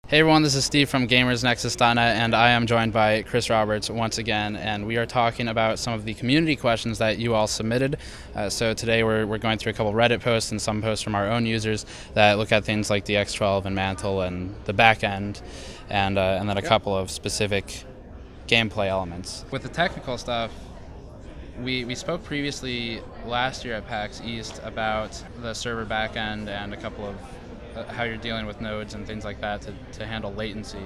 Hey everyone, this is Steve from GamersNexus.net, and I am joined by Chris Roberts once again, and we are talking about some of the community questions that you all submitted. So today we're going through a couple Reddit posts and some posts from our own users that look at things like the X12 and Mantle and the back end, and then a couple of specific gameplay elements. With the technical stuff, we spoke previously last year at PAX East about the server backend and a couple of how you're dealing with nodes and things like that to handle latency.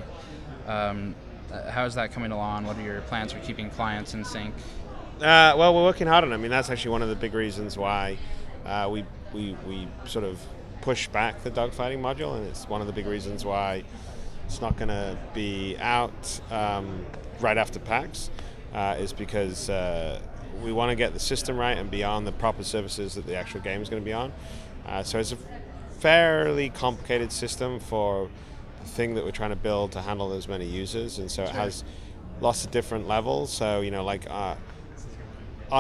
How is that coming along? What are your plans for keeping clients in sync? Well, we're working hard on it. I mean, that's actually one of the big reasons why we sort of push back the dogfighting module, and it's one of the big reasons why it's not going to be out right after PAX, is because we want to get the system right and be on the proper services that the actual game is going to be on. So it's a fairly complicated system for the thing that we're trying to build to handle those many users, and so it has lots of different levels. So like on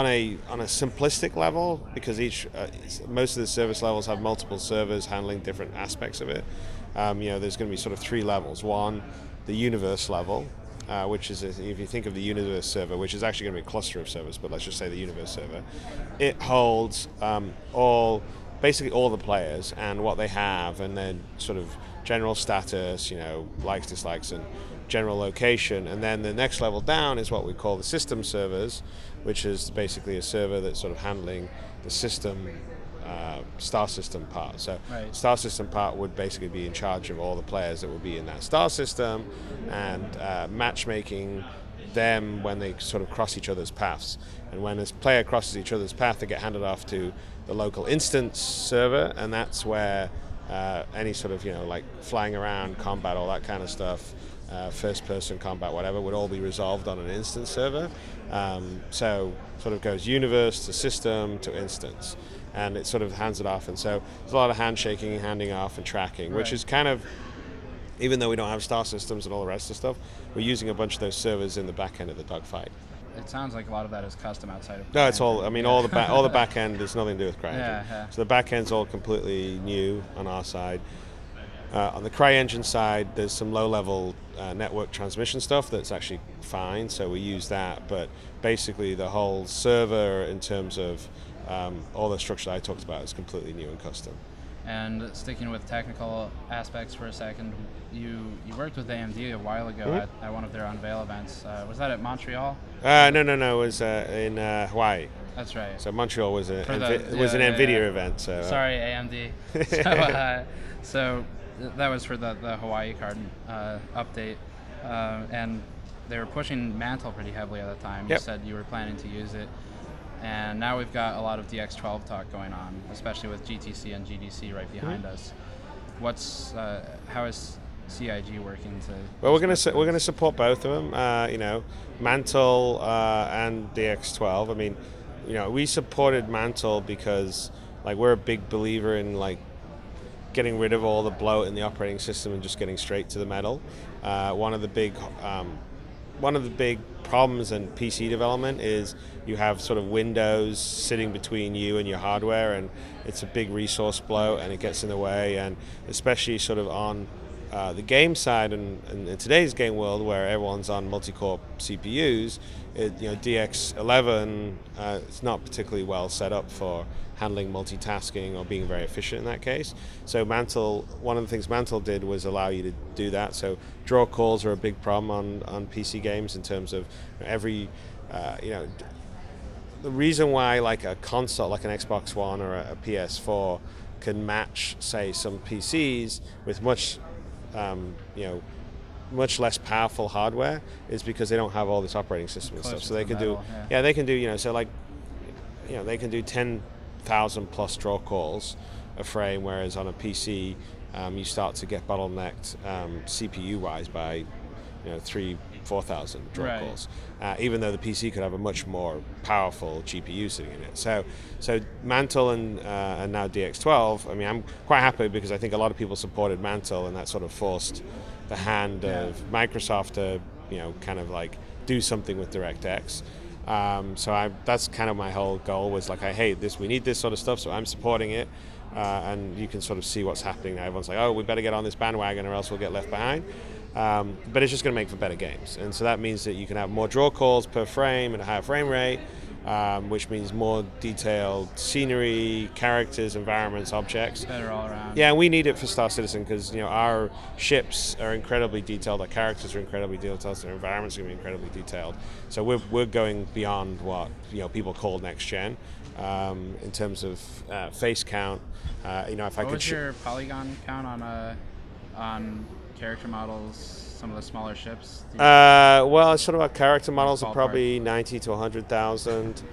a simplistic level, because most of the service levels have multiple servers handling different aspects of it. There's going to be sort of three levels. One, the universe level, which is, if you think of the universe server, which is actually going to be a cluster of servers, but let's just say the universe server, it holds basically all the players and what they have, and then sort of general status, likes, dislikes, and general location. And then the next level down is what we call the system servers, which is basically a server that's sort of handling the system, star system part. So star system part would basically be in charge of all the players that will be in that star system and matchmaking them when they sort of cross each other's paths. And when this player crosses each other's path, they get handed off to the local instance server, and that's where any sort of like flying around combat, all that kind of stuff, first person combat, whatever, would all be resolved on an instance server. So sort of goes universe to system to instance, and it sort of hands it off. And so there's a lot of handshaking and handing off and tracking, which is kind of, even though we don't have star systems and all the rest of the stuff, we're using a bunch of those servers in the back end of the dogfight. It sounds like a lot of that is custom outside of. No, it's all. I mean, all the back end has nothing to do with CryEngine. Yeah. So the back end's all completely new on our side. On the CryEngine side, there's some low-level network transmission stuff that's actually fine, so we use that. But basically, the whole server, in terms of all the structure that I talked about, is completely new and custom. And sticking with technical aspects for a second, you worked with AMD a while ago at one of their unveil events. Was that at Montreal? No. It was in Hawaii. That's right. So Montreal was an NVIDIA event. So sorry, AMD. So that was for the Hawaii card update, and they were pushing Mantle pretty heavily at the time. You said you were planning to use it. And now we've got a lot of DX12 talk going on, especially with GTC and GDC right behind us. How is CIG working to? Well, we're going to support both of them. Mantle and DX12. I mean, we supported Mantle because we're a big believer in getting rid of all the bloat in the operating system and just getting straight to the metal. One of the big problems in PC development is you have sort of Windows sitting between you and your hardware, and it's a big resource bloat, and it gets in the way. And especially sort of on the game side, and in today's game world where everyone's on multi-core CPUs, DX11 is not particularly well set up for handling multitasking or being very efficient in that case. So one of the things Mantle did was allow you to do that. So draw calls are a big problem on PC games in terms of the reason why a console like an Xbox One or a PS4 can match, say, some PCs with much less powerful hardware is because they don't have all this operating system and stuff. So they can do they can do they can do 10,000 plus draw calls a frame, whereas on a PC you start to get bottlenecked CPU wise by 3,000-4,000 draw calls, even though the PC could have a much more powerful GPU sitting in it. So Mantle and now DX12, I mean, I'm quite happy because I think a lot of people supported Mantle, and that sort of forced the hand of Microsoft to kind of do something with DirectX. That's kind of my whole goal, was I hate this, we need this sort of stuff, so I'm supporting it. and you can sort of see what's happening now. Everyone's like, oh, we better get on this bandwagon or else we'll get left behind. But it's just going to make for better games, and so that means that you can have more draw calls per frame and a higher frame rate, which means more detailed scenery, characters, environments, objects. Better all around. Yeah, and we need it for Star Citizen because our ships are incredibly detailed, our characters are incredibly detailed, our environments are going to be incredibly detailed. So we're going beyond what people call next gen in terms of face count. If I could. What was your polygon count on character models, some of the smaller ships? Well, sort of our character models are probably 90 to 100,000.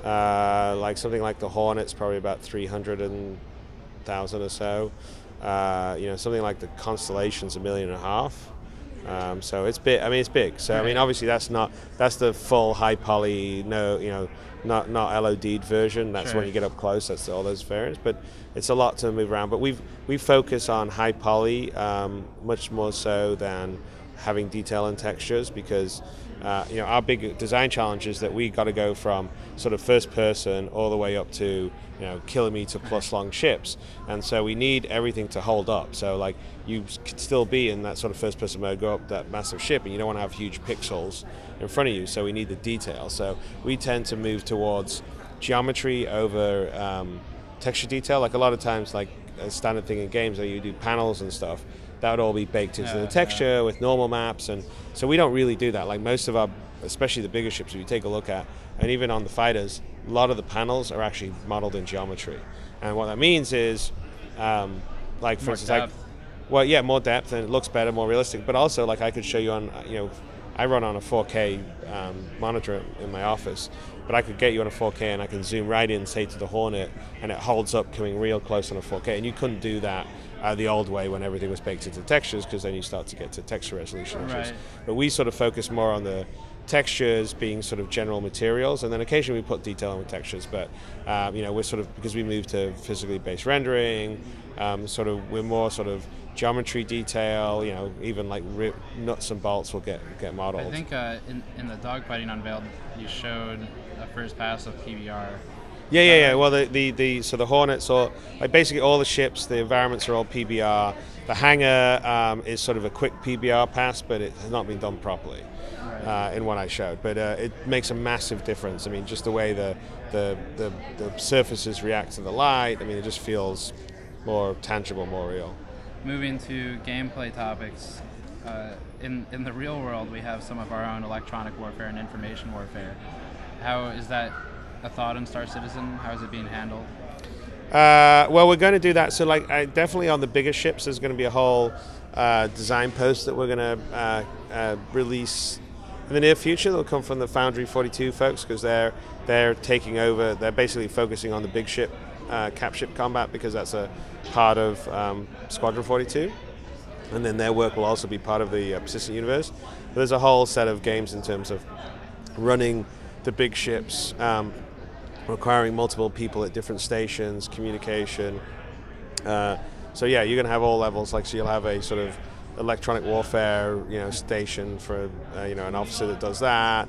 Like something like the Hornet's probably about 300,000 or so. Something like the Constellation's 1.5 million. So it's big. I mean, it's big. So I mean, obviously that's the full high poly. Not LOD'd version. That's Sure. when you get up close. That's all those variants. But it's a lot to move around. But we focus on high poly much more so than having detail and textures because our big design challenge is that we got to go from sort of first person all the way up to kilometer plus long ships, and so we need everything to hold up. So like you could still be in that sort of first person mode, go up that massive ship, and you don't want to have huge pixels in front of you. So we need the detail. So we tend to move towards geometry over texture detail. Like a lot of times, like a standard thing in games where you do panels and stuff, that would all be baked into the texture with normal maps, and so we don't really do that. Like most of our, especially the bigger ships, if you take a look at, and even on the fighters, a lot of the panels are actually modeled in geometry, and what that means is, like for instance, more depth, and it looks better, more realistic. But also, like I could show you on, I run on a 4K monitor in my office, but I could get you on a 4K and I can zoom right in, say to the Hornet, and it holds up coming real close on a 4K, and you couldn't do that the old way when everything was baked into textures, because then you start to get to texture resolution issues. Right. But we sort of focus more on the textures being sort of general materials, and then occasionally we put detail in with textures, but we're sort of, because we moved to physically based rendering, we're more sort of geometry detail, even like nuts and bolts will get modeled. I think in the dogfighting unveiled, you showed a first pass of PBR. Yeah. Well, the Hornets, or like basically all the ships, the environments are all PBR. The hangar is sort of a quick PBR pass, but it has not been done properly in what I showed. But it makes a massive difference. I mean, just the way the surfaces react to the light. I mean, it just feels more tangible, more real. Moving to gameplay topics, in the real world, we have some of our own electronic warfare and information warfare. How is that a thought in Star Citizen? How is it being handled? Well, we're going to do that. So, like, definitely on the bigger ships, there's going to be a whole design post that we're going to release in the near future. They'll come from the Foundry 42 folks, because they're taking over. They're basically focusing on the big ship, cap ship combat, because that's a part of Squadron 42. And then their work will also be part of the Persistent Universe. But there's a whole set of games in terms of running the big ships, requiring multiple people at different stations, communication. So yeah, you're going to have all levels. Like, so you'll have a sort of electronic warfare, station for an officer that does that.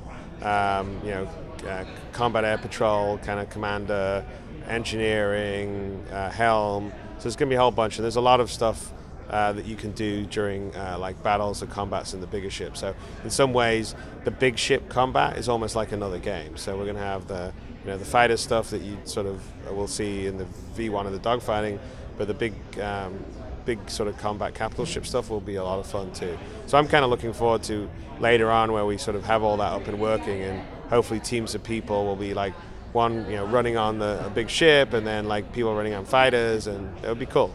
Combat air patrol kind of commander, engineering, helm. So there's going to be a whole bunch, and there's a lot of stuff that you can do during like battles or combats in the bigger ship. So in some ways, the big ship combat is almost like another game. So we're going to have the fighter stuff that you sort of will see in the V1 of the dogfighting, but the big sort of combat capital ship stuff will be a lot of fun too. So I'm kind of looking forward to later on where we sort of have all that up and working, and hopefully teams of people will be like one running on a big ship, and then like people running on fighters, and it would be cool.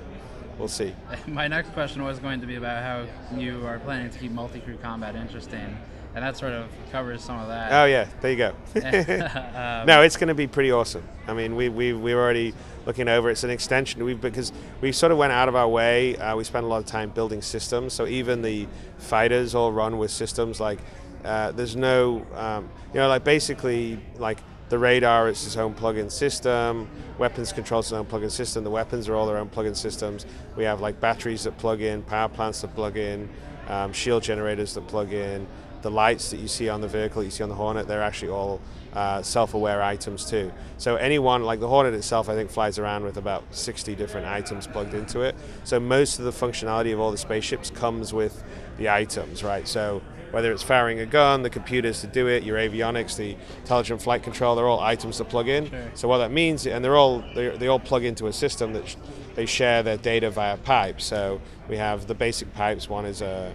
We'll see. My next question was going to be about how you are planning to keep multi-crew combat interesting, and that sort of covers some of that. Oh yeah, there you go. No, it's going to be pretty awesome. I mean, we're already looking over. It's an extension. Because we sort of went out of our way. We spent a lot of time building systems. So even the fighters all run with systems like there's no, like basically like the radar is its own plug-in system. Weapons control its own plug-in system. The weapons are all their own plug-in systems. We have like batteries that plug in, power plants that plug in, shield generators that plug in. the lights that you see on the vehicle, you see on the Hornet, they're actually all self-aware items too. So anyone, like the Hornet itself, I think flies around with about 60 different items plugged into it. So most of the functionality of all the spaceships comes with the items, right? So whether it's firing a gun, the computers to do it, your avionics, the intelligent flight control, they're all items to plug in. Sure. So what that means, and they all plug into a system that they share their data via pipes. So we have the basic pipes. One is a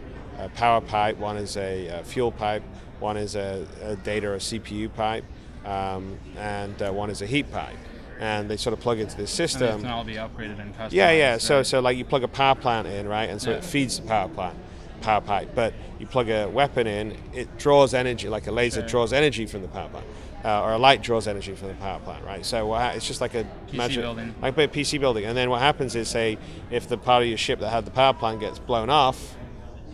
power pipe, one is a fuel pipe, one is a data or CPU pipe, and one is a heat pipe. And they sort of plug into this system. And they can all be upgraded and customized. Yeah. Right? So like you plug a power plant in, right, and so it feeds the power pipe. But you plug a weapon in, it draws energy, like a laser draws energy from the power plant. Or a light draws energy from the power plant, right? So it's just like a building. Like a PC building. And then what happens is, say, if the part of your ship that had the power plant gets blown off,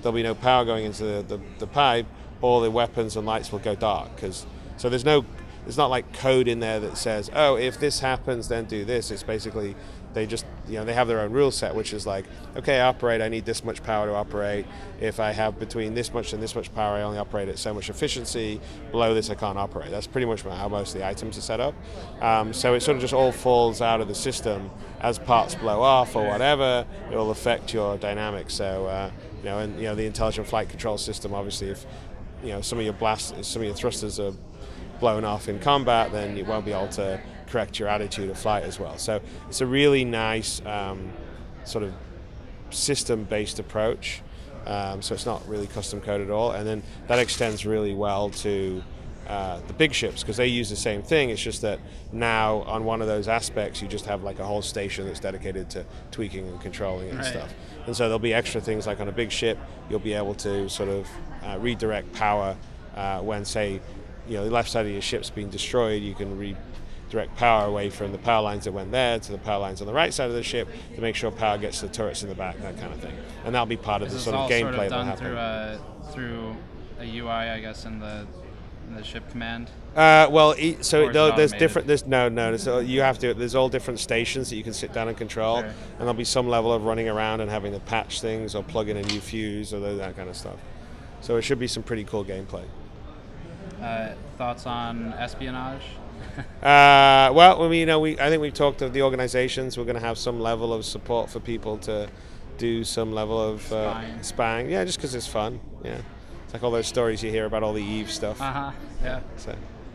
there'll be no power going into the pipe. All the weapons and lights will go dark. So there's not like code in there that says, oh, if this happens, then do this. It's basically they just, they have their own rule set, which is like, okay, I need this much power to operate. If I have between this much and this much power, I only operate at so much efficiency. Below this, I can't operate. That's pretty much how most of the items are set up. So it sort of just all falls out of the system as parts blow off or whatever. It will affect your dynamics. So the intelligent flight control system, obviously, if some of your thrusters are blown off in combat, then you won't be able to correct your attitude of flight as well. So it's a really nice sort of system-based approach. So it's not really custom code at all, and then that extends really well to the big ships, because they use the same thing. It's just that now on one of those aspects you just have like a whole station that's dedicated to tweaking and controlling it and stuff. And so there'll be extra things, like on a big ship you'll be able to sort of redirect power when, say, the left side of your ship's being destroyed. You can redirect power away from the power lines that went there to the power lines on the right side of the ship to make sure power gets to the turrets in the back, that kind of thing. And that'll be part of the sort of gameplay that'll happen. Through a UI, I guess, in the ship command. There's different. There's all different stations that you can sit down and control, and there'll be some level of running around and having to patch things or plug in a new fuse or that kind of stuff. So it should be some pretty cool gameplay. Thoughts on Espionage? I think we've talked of the organizations. We're going to have some level of support for people to do some level of spying. Yeah, just because it's fun. Yeah, it's like all those stories you hear about all the Eve stuff. Yeah.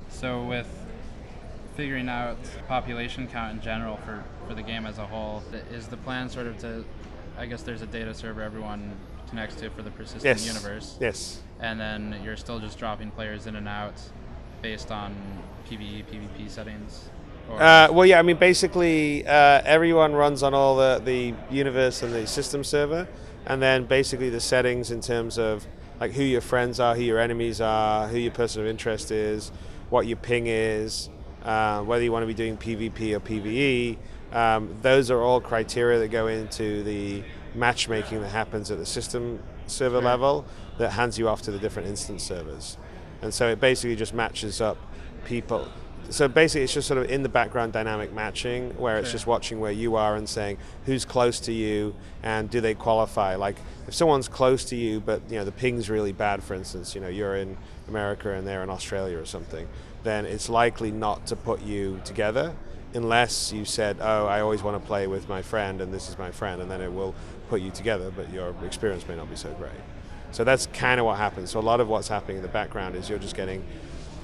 So with figuring out population count in general for the game as a whole, is the plan sort of to, I guess there's a data server everyone connects to for the persistent universe. Yes. And then you're still just dropping players in and out based on PvE, PvP settings? Basically everyone runs on all the universe and the system server, and then basically the settings in terms of like who your friends are, who your enemies are, who your person of interest is, what your ping is, whether you want to be doing PvP or PvE, those are all criteria that go into the matchmaking that happens at the system server level that hands you off to the different instance servers. And so it basically just matches up people. So basically it's just sort of in the background dynamic matching, where it's just watching where you are and saying who's close to you and do they qualify. Like if someone's close to you but the ping's really bad, for instance, you're in America and they're in Australia or something, then it's likely not to put you together unless you said, oh, I always want to play with my friend and this is my friend, and then it will put you together, but your experience may not be so great. So that's kind of what happens. So a lot of what's happening in the background is you're just getting,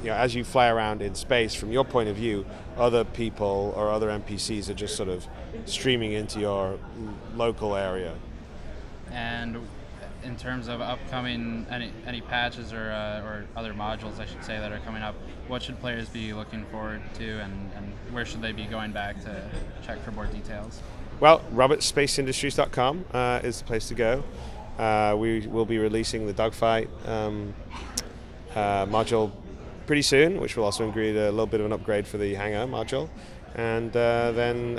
as you fly around in space, from your point of view, other people or other NPCs are just sort of streaming into your local area. And in terms of upcoming any patches or other modules, I should say, that are coming up, what should players be looking forward to, and where should they be going back to check for more details? Well, robertspaceindustries.com is the place to go. We will be releasing the dogfight module pretty soon, which will also include a little bit of an upgrade for the hangar module. And then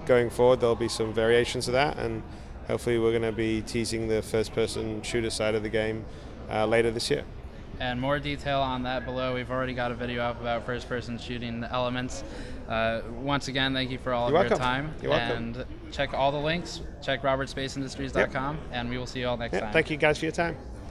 going forward, there'll be some variations of that, and hopefully we're going to be teasing the first-person shooter side of the game later this year. And more detail on that below. We've already got a video up about first-person shooting elements. Once again, thank you for all of your time. You're welcome. And check all the links. Check robertspaceindustries.com, and we will see you all next time. Thank you guys for your time.